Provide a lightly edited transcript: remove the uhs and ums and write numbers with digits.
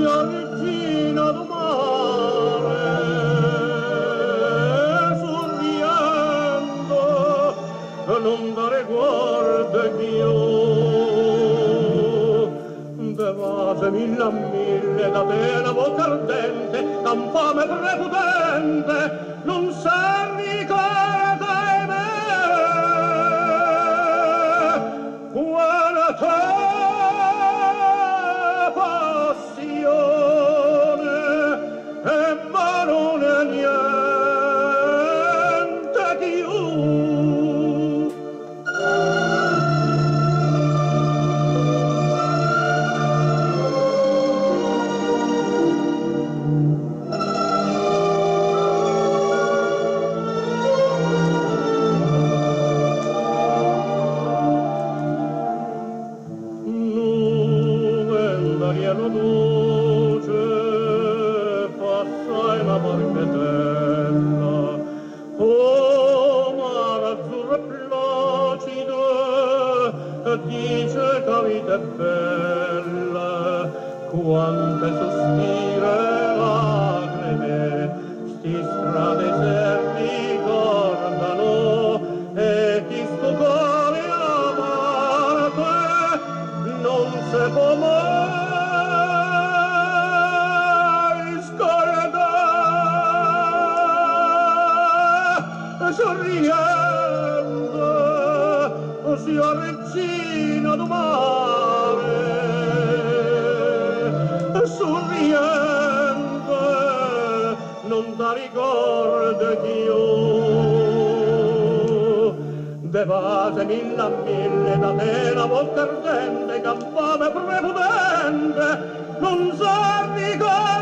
si avvicina al mare, sorriendo, non dare guarda più. Devase mille a mille da te la bocca ardente, d'infame prepotente, non servi creda in me. Quanta passione, ma non è niente più. Cielo dolce, passai la barchetella, oh mare azzurro e placido, dice che vita è bella, quante sospire e lacrime, sti strade servi ricordano, e chi sto cuore amate non se può mai sorriendo, si avvicina al mare, sorriendo, non da ricorda più. Devase mille a mille da te la bocca ardente, che infame prepotente, non sa ricorda